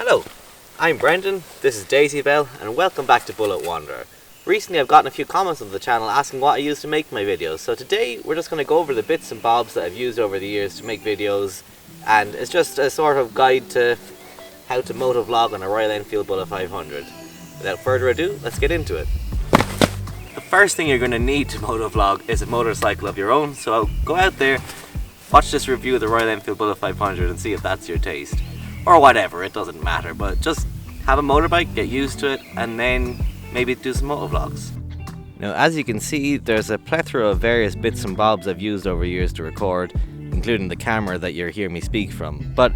Hello, I'm Brendan, this is Daisy Bell, and welcome back to Bullet Wanderer. Recently I've gotten a few comments on the channel asking what I use to make my videos, so today we're just going to go over the bits and bobs that I've used over the years to make videos, and it's just a sort of guide to how to motovlog on a Royal Enfield Bullet 500. Without further ado, let's get into it. The first thing you're going to need to motovlog is a motorcycle of your own, so go out there, watch this review of the Royal Enfield Bullet 500 and see if that's your taste. Or whatever, it doesn't matter, but just have a motorbike, get used to it, and then maybe do some motovlogs. Now, as you can see, there's a plethora of various bits and bobs I've used over years to record, including the camera that you're hearing me speak from. But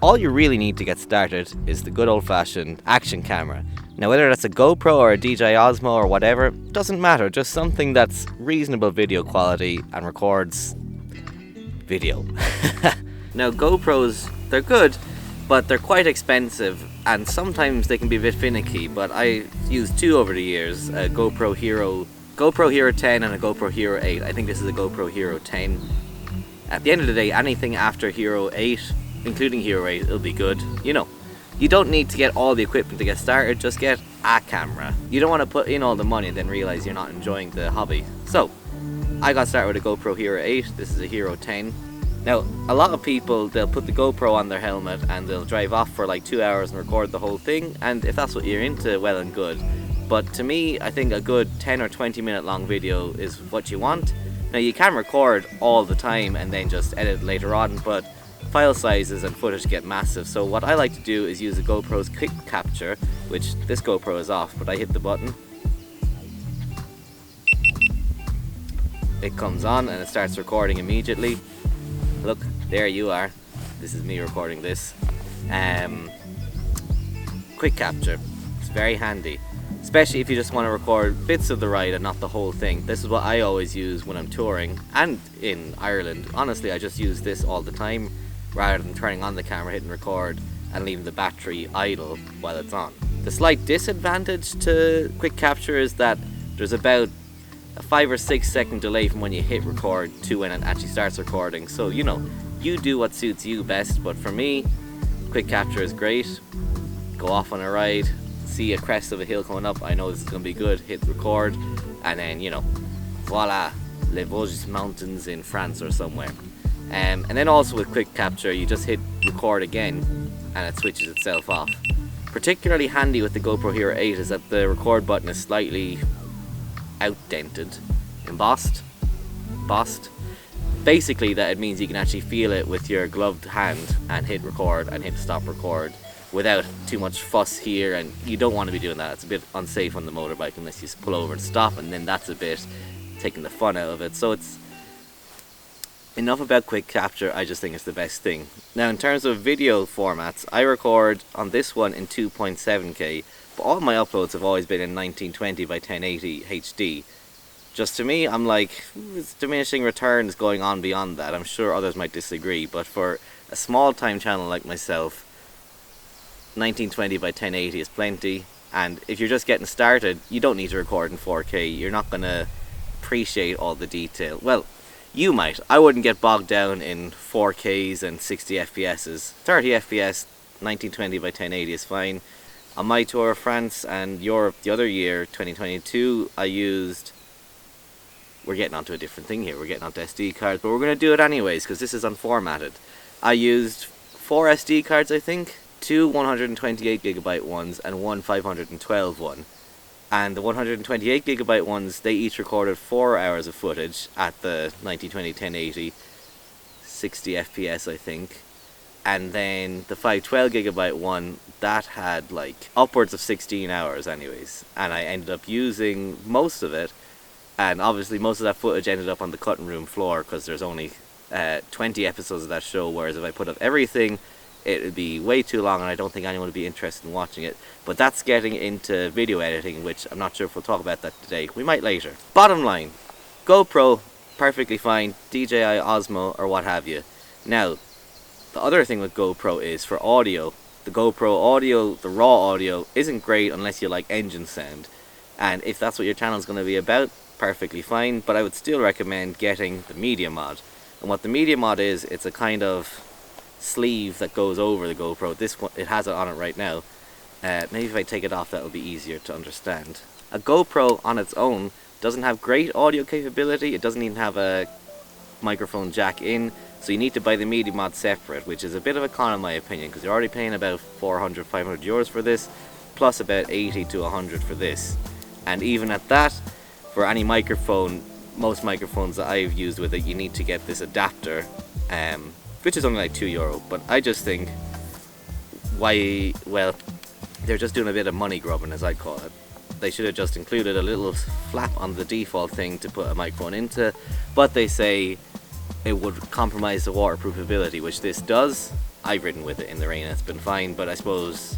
all you really need to get started is the good old-fashioned action camera. Now, whether that's a GoPro or a DJI Osmo or whatever, doesn't matter, just something that's reasonable video quality and records video. Now, GoPros, they're good, but they're quite expensive and sometimes they can be a bit finicky, but I used two over the years, a GoPro Hero 10 and a GoPro Hero 8. I think this is a GoPro Hero 10. At the end of the day, anything after Hero 8, including Hero 8, it'll be good. You know, you don't need to get all the equipment to get started, just get a camera. You don't want to put in all the money and then realize you're not enjoying the hobby. So, I got started with a GoPro Hero 8, this is a Hero 10. Now, a lot of people, they'll put the GoPro on their helmet and they'll drive off for like 2 hours and record the whole thing, and if that's what you're into, well and good. But to me, I think a good 10 or 20 minute long video is what you want. Now, you can record all the time and then just edit later on, but file sizes and footage get massive. So what I like to do is use a GoPro's quick capture, which this GoPro is off, but I hit the button. It comes on and it starts recording immediately. Look, there you are. This is me recording this. Quick capture. It's very handy, especially if you just want to record bits of the ride and not the whole thing. This is what I always use when I'm touring and in Ireland. Honestly, I just use this all the time rather than turning on the camera, hitting record and leaving the battery idle while it's on. The slight disadvantage to quick capture is that there's about a 5 or 6 second delay from when you hit record to when it actually starts recording. So, you know, you do what suits you best, but for me, quick capture is great. Go off on a ride, see a crest of a hill coming up, I know this is going to be good, hit record, and then, you know, voila, Les Vosges Mountains in France or somewhere. And then also with quick capture, you just hit record again, and it switches itself off. Particularly handy with the GoPro Hero 8 is that the record button is slightly outdented, embossed. Basically that it means you can actually feel it with your gloved hand and hit record and hit stop record without too much fuss here, and you don't want to be doing that. It's a bit unsafe on the motorbike unless you pull over and stop, and then that's a bit taking the fun out of it. So it's enough about quick capture. I just think it's the best thing. Now, in terms of video formats, I record on this one in 2.7K, but all my uploads have always been in 1920 by 1080 HD. Just to me, I'm like, it's diminishing returns going on beyond that. I'm sure others might disagree, but for a small time channel like myself, 1920 by 1080 is plenty. And if you're just getting started, you don't need to record in 4K. You're not going to appreciate all the detail. Well, you might. I wouldn't get bogged down in 4Ks and 60 FPSs. 30 FPS, 1920 by 1080 is fine. On my tour of France and Europe the other year, 2022, I used... We're getting onto a different thing here. We're getting onto SD cards, but we're going to do it anyways because this is unformatted. I used 4 SD cards, I think. 2 128GB ones and one 512 one. And the 128GB ones, they each recorded 4 hours of footage at the 1920 1080, 60 FPS I think. And then the 512GB one, that had like upwards of 16 hours anyways. And I ended up using most of it. And obviously most of that footage ended up on the cutting room floor because there's only 20 episodes of that show. Whereas if I put up everything, it would be way too long and I don't think anyone would be interested in watching it. But that's getting into video editing, which I'm not sure if we'll talk about that today. We might later. Bottom line, GoPro, perfectly fine, DJI Osmo or what have you. Now, the other thing with GoPro is for audio. The GoPro audio, the raw audio, isn't great unless you like engine sound. And if that's what your channel is going to be about, perfectly fine. But I would still recommend getting the media mod. And what the media mod is, it's a kind of sleeve that goes over the GoPro. This one, it has it on it right now. Maybe if I take it off, that'll be easier to understand. A GoPro on its own doesn't have great audio capability. It doesn't even have a microphone jack in, so you need to buy the media mod separate, which is a bit of a con in my opinion, because you're already paying about 400-500 euros for this, plus about 80 to 100 for this. And even at that, for any microphone, most microphones that I've used with it, you need to get this adapter, which is only like €2. But I just think, why, well, they're just doing a bit of money grubbing, as I call it. They should have just included a little flap on the default thing to put a microphone into, but they say it would compromise the waterproof ability, which this does. I've ridden with it in the rain, it's been fine, but I suppose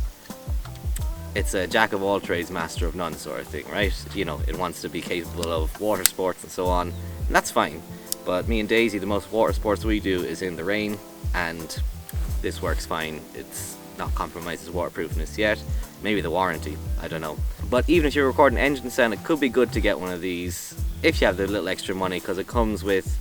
it's a jack of all trades, master of none sort of thing, right? You know, it wants to be capable of water sports and so on, and that's fine. But me and Daisy, the most water sports we do is in the rain, and this works fine. It's not compromises waterproofness yet. Maybe the warranty, I don't know. But even if you're recording engine sound, it could be good to get one of these if you have the little extra money, because it comes with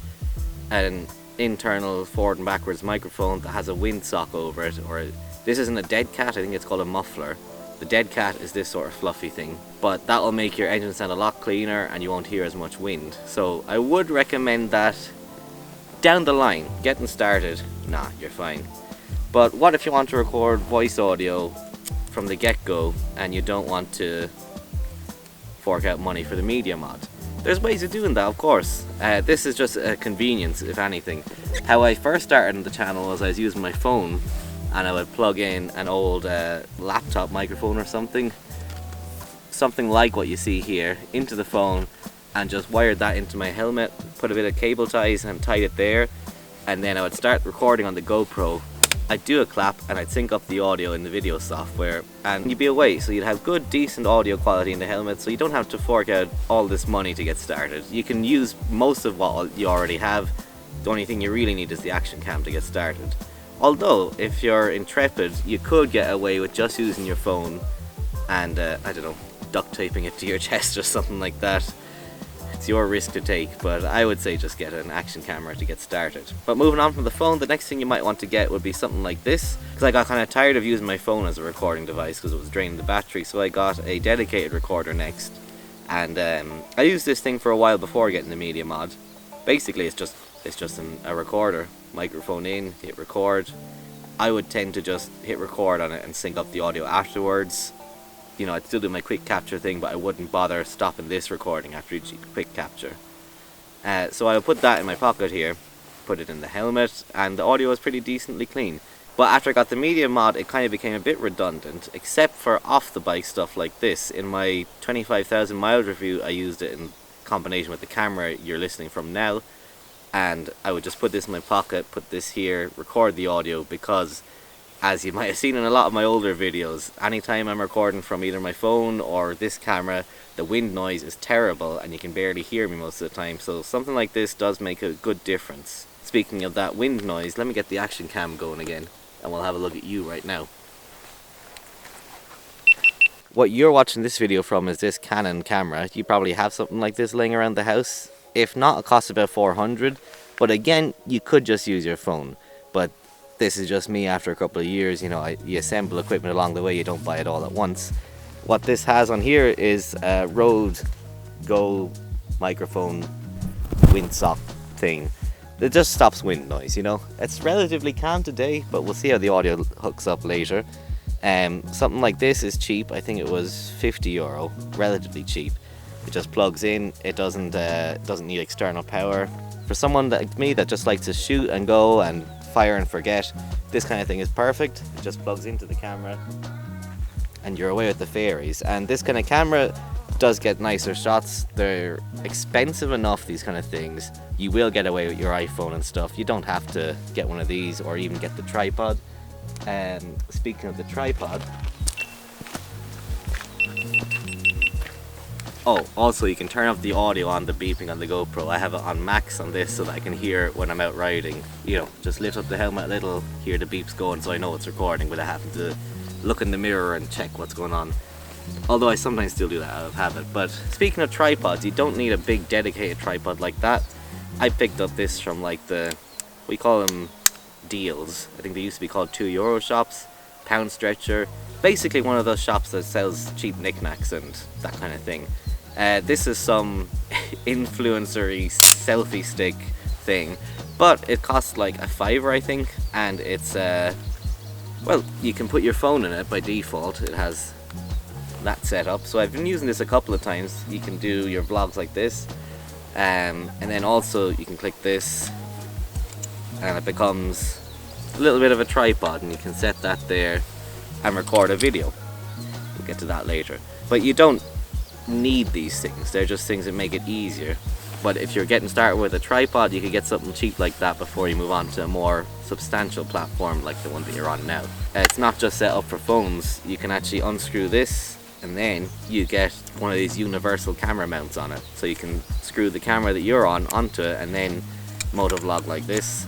an internal forward and backwards microphone that has a windsock over it, or this isn't a dead cat, I think it's called a muffler. The dead cat is this sort of fluffy thing, but that will make your engine sound a lot cleaner and you won't hear as much wind. So I would recommend that down the line. Getting started, nah, you're fine. But what if you want to record voice audio from the get-go and you don't want to fork out money for the media mod? There's ways of doing that, of course. This is just a convenience, if anything. How I first started on the channel was I was using my phone, and I would plug in an old laptop microphone or something like what you see here, into the phone, and just wired that into my helmet, put a bit of cable ties and tied it there, and then I would start recording on the GoPro. I'd do a clap and I'd sync up the audio in the video software, and you'd be away, so you'd have good, decent audio quality in the helmet, so you don't have to fork out all this money to get started. You can use most of what you already have. The only thing you really need is the action cam to get started. Although, if you're intrepid, you could get away with just using your phone and, I don't know, duct taping it to your chest or something like that. It's your risk to take, but I would say just get an action camera to get started. But moving on from the phone, the next thing you might want to get would be something like this, because I got kind of tired of using my phone as a recording device because it was draining the battery, so I got a dedicated recorder next. And I used this thing for a while before getting the media mod. Basically, it's just a recorder. Microphone in, hit record. I would tend to just hit record on it and sync up the audio afterwards. You know, I'd still do my quick capture thing, but I wouldn't bother stopping this recording after each quick capture. So I would put that in my pocket here, put it in the helmet, and the audio was pretty decently clean. But after I got the media mod, it kind of became a bit redundant, except for off the bike stuff like this. In my 25,000 mile review, I used it in combination with the camera you're listening from now. And I would just put this in my pocket, put this here, record the audio, because as you might have seen in a lot of my older videos, anytime I'm recording from either my phone or this camera, the wind noise is terrible and you can barely hear me most of the time. So something like this does make a good difference. Speaking of that wind noise, let me get the action cam going again and we'll have a look at you right now. What you're watching this video from is this Canon camera. You probably have something like this laying around the house. If not, it costs about 400, but again, you could just use your phone. But this is just me after a couple of years, you know, you assemble equipment along the way, you don't buy it all at once. What this has on here is a Rode Go microphone windsock thing. It just stops wind noise, you know. It's relatively calm today, but we'll see how the audio hooks up later. Something like this is cheap. I think it was €50, relatively cheap. It just plugs in. It doesn't need external power. For someone like me that just likes to shoot and go and fire and forget, this kind of thing is perfect. It just plugs into the camera and you're away with the fairies. And this kind of camera does get nicer shots. They're expensive enough, these kind of things. You will get away with your iPhone and stuff. You don't have to get one of these or even get the tripod. Speaking of the tripod, oh, also you can turn off the audio on the beeping on the GoPro. I have it on max on this so that I can hear it when I'm out riding. You know, just lift up the helmet a little, hear the beeps going so I know it's recording without having to look in the mirror and check what's going on. Although I sometimes still do that out of habit. But speaking of tripods, you don't need a big dedicated tripod like that. I picked up this from like we call them deals. I think they used to be called €2 shops, Pound Stretcher. Basically one of those shops that sells cheap knickknacks and that kind of thing. This is some influencery selfie stick thing, but it costs like a $5 I think, and it's well, you can put your phone in it by default. It has that set up, so I've been using this a couple of times. You can do your vlogs like this, and then also you can click this and it becomes a little bit of a tripod, and you can set that there and record a video. We'll get to that later, but you don't need these things. They're just things that make it easier. But if you're getting started with a tripod, you could get something cheap like that before you move on to a more substantial platform like the one that you're on now. It's not just set up for phones. You can actually unscrew this, and then you get one of these universal camera mounts on it. So you can screw the camera that you're on onto it and then motovlog like this.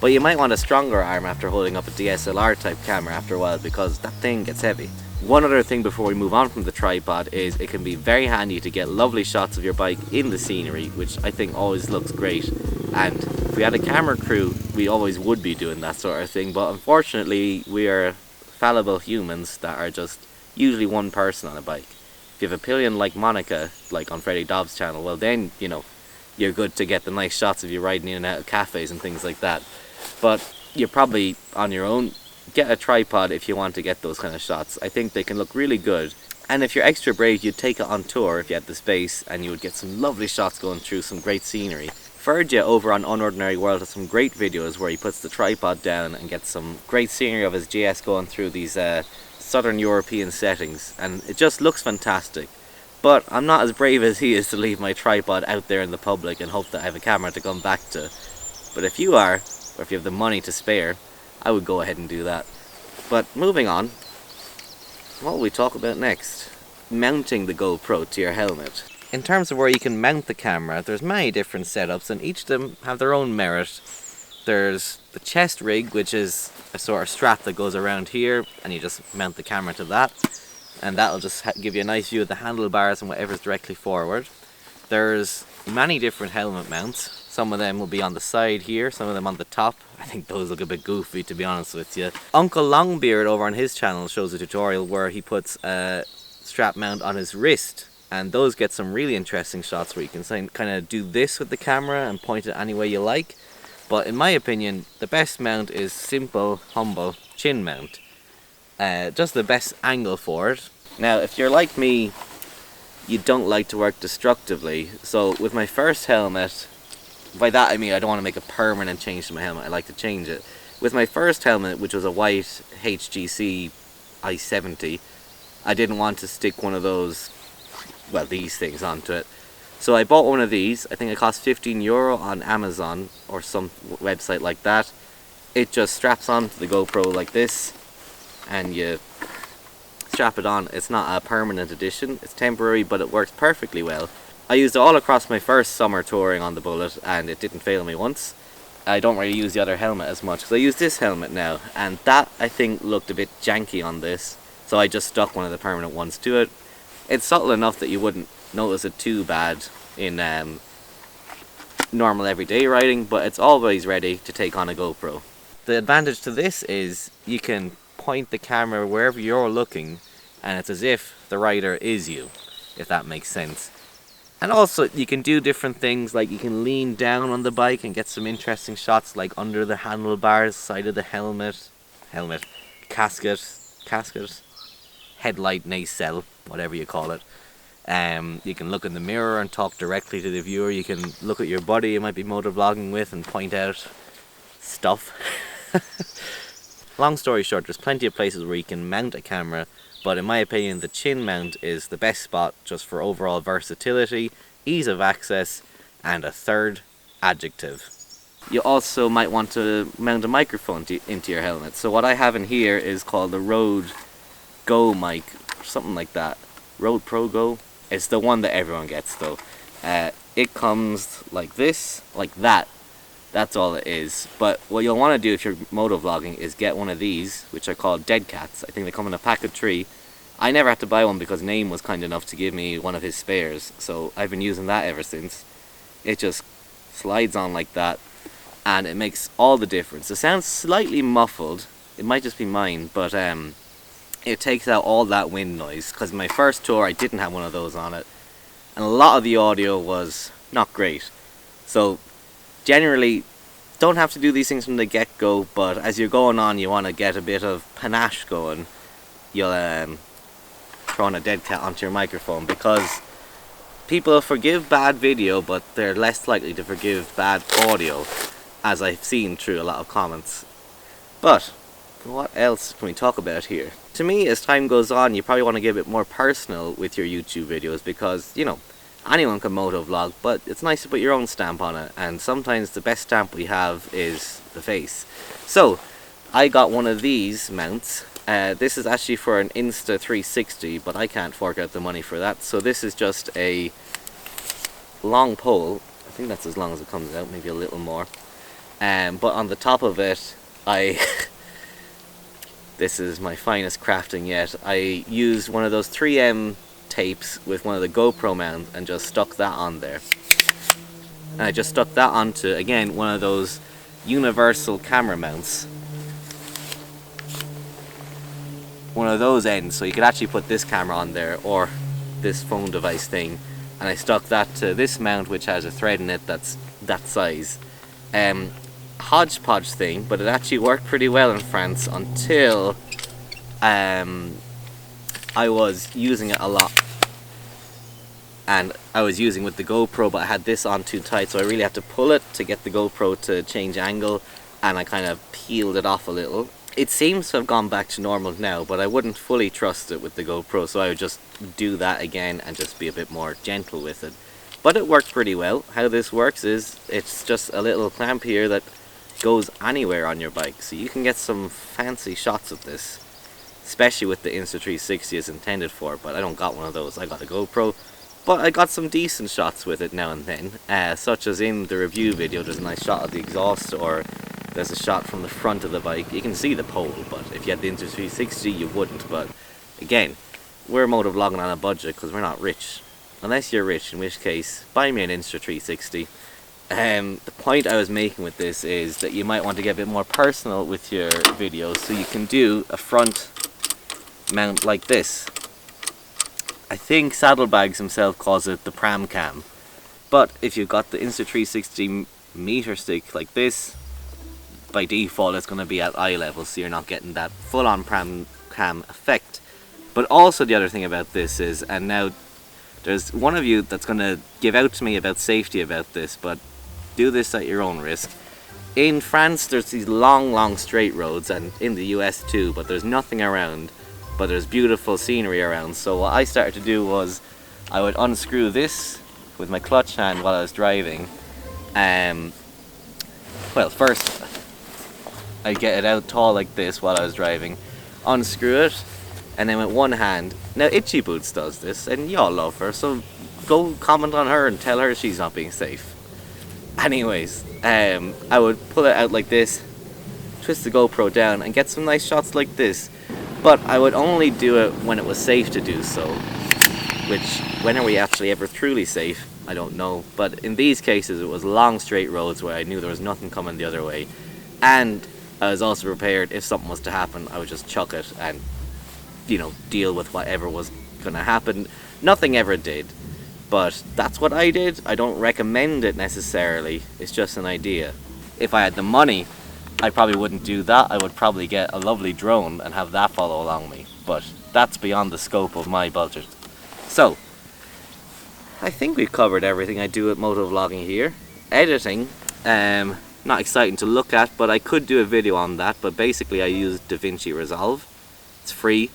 But you might want a stronger arm after holding up a DSLR type camera after a while, because that thing gets heavy. One other thing before we move on from the tripod is it can be very handy to get lovely shots of your bike in the scenery, which I think always looks great. And if we had a camera crew, we always would be doing that sort of thing, but unfortunately we are fallible humans that are just usually one person on a bike. If you have a pillion like Monica, like on Freddie Dobbs' channel, well then, you know, you're good to get the nice shots of you riding in and out of cafes and things like that. But you're probably on your own. Get a tripod if you want to get those kind of shots. I think they can look really good. And if you're extra brave, you'd take it on tour if you had the space, and you would get some lovely shots going through some great scenery. Fergia over on Unordinary World has some great videos where he puts the tripod down and gets some great scenery of his GS going through these southern European settings, and it just looks fantastic. But I'm not as brave as he is to leave my tripod out there in the public and hope that I have a camera to come back to. But if you are, or if you have the money to spare, I would go ahead and do that. But moving on, what will we talk about next? Mounting the GoPro to your helmet. In terms of where you can mount the camera, there's many different setups, and each of them have their own merit. There's the chest rig, which is a sort of strap that goes around here, and you just mount the camera to that, and that'll just give you a nice view of the handlebars and whatever's directly forward. There's many different helmet mounts. Some of them will be on the side here, some of them on the top. I think those look a bit goofy, to be honest with you. Uncle Longbeard over on his channel shows a tutorial where he puts a strap mount on his wrist, and those get some really interesting shots where you can kind of do this with the camera and point it any way you like. But in my opinion, the best mount is simple, humble chin mount. Just the best angle for it. Now, if you're like me, you don't like to work destructively. So with my first helmet, by that I mean I don't want to make a permanent change to my helmet, I like to change it. With my first helmet, which was a white HGC i70, I didn't want to stick one of those, well, these things onto it. So I bought one of these. I think it cost €15 on Amazon or some website like that. It just straps onto the GoPro like this, and you strap it on. It's not a permanent addition, it's temporary, but it works perfectly well. I used it all across my first summer touring on the Bullet, and it didn't fail me once. I don't really use the other helmet as much, because I use this helmet now, and that I think looked a bit janky on this, so I just stuck one of the permanent ones to it. It's subtle enough that you wouldn't notice it too bad in normal everyday riding, but it's always ready to take on a GoPro. The advantage to this is you can point the camera wherever you're looking, and it's as if the rider is you, if that makes sense. And also you can do different things, like you can lean down on the bike and get some interesting shots, like under the handlebars, side of the helmet, casket, headlight nacelle, whatever you call it. You can look in the mirror and talk directly to the viewer. You can look at your buddy you might be motovlogging with and point out stuff. Long story short, there's plenty of places where you can mount a camera, but in my opinion the chin mount is the best spot, just for overall versatility, ease of access, and a third adjective. You also might want to mount a microphone into your helmet. So what I have in here is called the Rode Go mic, or something like that. Rode Pro Go. It's the one that everyone gets though. It comes like this, like that. That's all it is. But what you'll want to do if you're motovlogging is get one of these, which are called Dead Cats. I think they come in a pack of 3. I never had to buy one because Naim was kind enough to give me one of his spares, so I've been using that ever since. It just slides on like that, and it makes all the difference. It sounds slightly muffled, it might just be mine, but it takes out all that wind noise, because my first tour I didn't have one of those on it, and a lot of the audio was not great. So generally don't have to do these things from the get-go, but as you're going on you want to get a bit of panache going. You'll throw on a dead cat onto your microphone, because people forgive bad video but they're less likely to forgive bad audio, as I've seen through a lot of comments. But what else can we talk about here? To me, as time goes on, you probably want to get a bit more personal with your YouTube videos, because, you know, anyone can motovlog, but it's nice to put your own stamp on it, and sometimes the best stamp we have is the face. So I got one of these mounts. This is actually for an Insta 360, but I can't fork out the money for that, so this is just a long pole. I think that's as long as it comes out, maybe a little more. But on the top of it, this is my finest crafting yet. I used one of those 3M tapes with one of the GoPro mounts and just stuck that on there. And I just stuck that onto, again, one of those universal camera mounts. One of those ends, so you could actually put this camera on there, or this phone device thing. And I stuck that to this mount, which has a thread in it that's that size. Hodgepodge thing, but it actually worked pretty well in France until I was using it a lot, and I was using with the GoPro, but I had this on too tight, so I really had to pull it to get the GoPro to change angle, and I kind of peeled it off a little. It seems to have gone back to normal now, but I wouldn't fully trust it with the GoPro, so I would just do that again and just be a bit more gentle with it. But it worked pretty well. How this works is it's just a little clamp here that goes anywhere on your bike, so you can get some fancy shots of this, especially with the Insta360 is intended for. But I don't got one of those. I got a GoPro, but I got some decent shots with it now and then, such as in the review video. There's a nice shot of the exhaust, or there's a shot from the front of the bike. You can see the pole, but if you had the Insta360 you wouldn't. But again, we're motovlogging on a budget because we're not rich, unless you're rich, in which case buy me an Insta360. The point I was making with this is that you might want to get a bit more personal with your videos, so you can do a front mount like this. I think Saddlebags himself calls it the pram cam, but if you've got the Insta360 meter stick like this, by default it's going to be at eye level, so you're not getting that full-on pram cam effect. But also the other thing about this is, and now there's one of you that's going to give out to me about safety about this, but do this at your own risk. In France there's these long straight roads, and in the US too, but there's nothing around, but there's beautiful scenery around. So what I started to do was I would unscrew this with my clutch hand while I was driving. Well, first I'd get it out tall like this while I was driving, unscrew it, and then with one hand. Now Itchy Boots does this, and y'all love her, so go comment on her and tell her she's not being safe. Anyways, I would pull it out like this, twist the GoPro down, and get some nice shots like this. But I would only do it when it was safe to do so, which, when are we actually ever truly safe? I don't know. But in these cases it was long straight roads where I knew there was nothing coming the other way, and I was also prepared if something was to happen. I would just chuck it and, you know, deal with whatever was going to happen. Nothing ever did, but that's what I did. I don't recommend it necessarily, it's just an idea. If I had the money, I probably wouldn't do that. I would probably get a lovely drone and have that follow along me, but that's beyond the scope of my budget. So I think we've covered everything I do at motovlogging here. Editing, not exciting to look at, but I could do a video on that. But basically I use DaVinci Resolve. It's free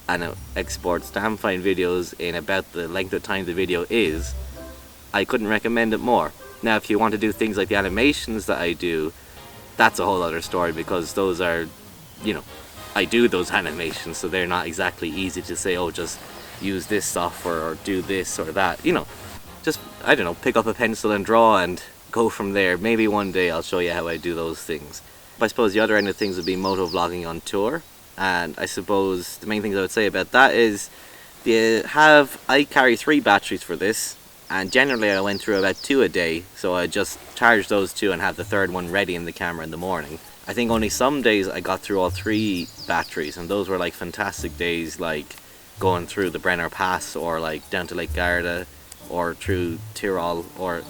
and it exports damn fine videos in about the length of time the video is. I couldn't recommend it more. Now if you want to do things like the animations that I do, that's a whole other story, because those are, you know, I do those animations, so they're not exactly easy to say, oh, just use this software or do this or that. You know, just, I don't know, pick up a pencil and draw and go from there. Maybe one day I'll show you how I do those things. I suppose the other end of things would be motovlogging on tour, and I suppose the main things I would say about that is I carry 3 batteries for this. and generally I went through about 2 a day, so I just charged those 2 and have the third one ready in the camera in the morning. I think only some days I got through all 3 batteries, and those were like fantastic days, like going through the Brenner Pass, or like down to Lake Garda, or through Tyrol, or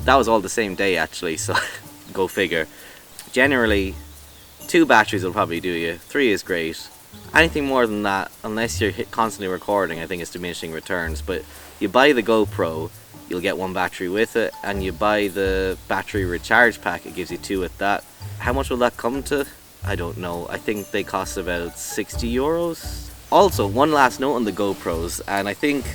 that was all the same day actually, so go figure. Generally 2 batteries will probably do you, 3 is great. Anything more than that, unless you're constantly recording, I think it's diminishing returns. But you buy the GoPro, you'll get 1 battery with it, and you buy the battery recharge pack, it gives you 2 with that. How much will that come to? I don't know. I think they cost about 60 euros. Also, one last note on the GoPros, and I think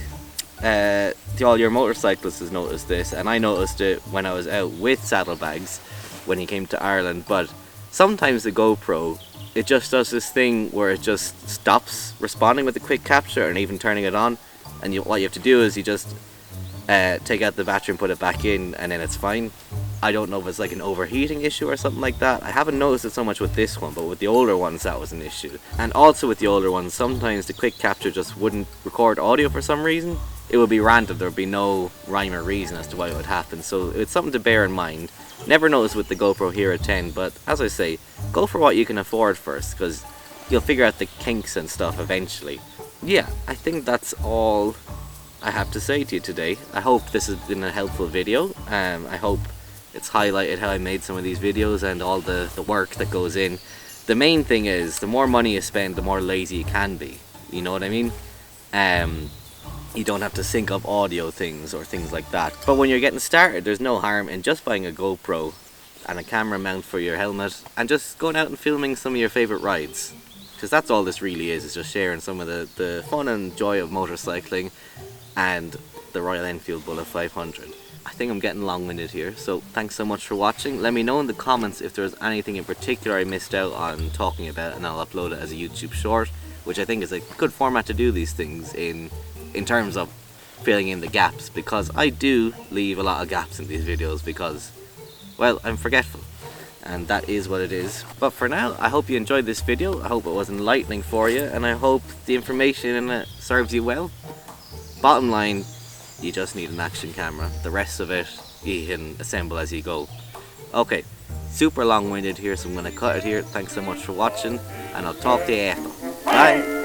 all your motorcyclists has noticed this, and I noticed it when I was out with saddlebags when he came to Ireland, but sometimes the GoPro, it just does this thing where it just stops responding with a quick capture and even turning it on, and what you have to do is you just take out the battery and put it back in, and then it's fine. I don't know if it's like an overheating issue or something like that. I haven't noticed it so much with this one, but with the older ones that was an issue. And also with the older ones, sometimes the quick capture just wouldn't record audio for some reason. It would be random, there would be no rhyme or reason as to why it would happen, so it's something to bear in mind. Never noticed with the GoPro Hero 10, but as I say, go for what you can afford first, because you'll figure out the kinks and stuff eventually. Yeah, I think that's all I have to say to you today. I hope this has been a helpful video. I hope it's highlighted how I made some of these videos and all the work that goes in. The main thing is, the more money you spend, the more lazy you can be. You know what I mean? You don't have to sync up audio things or things like that. But when you're getting started, there's no harm in just buying a GoPro and a camera mount for your helmet and just going out and filming some of your favourite rides. Because that's all this really is just sharing some of the fun and joy of motorcycling and the Royal Enfield Bullet 500. I think I'm getting long-winded here, so thanks so much for watching. Let me know in the comments if there's anything in particular I missed out on talking about, and I'll upload it as a YouTube short, which I think is a good format to do these things in terms of filling in the gaps, because I do leave a lot of gaps in these videos because, well, I'm forgetful, and that is what it is. But for now, I hope you enjoyed this video. I hope it was enlightening for you, and I hope the information in it serves you well. Bottom line, you just need an action camera. The rest of it you can assemble as you go. Okay, super long-winded here, so I'm going to cut it here. Thanks so much for watching, and I'll talk to you after. Bye!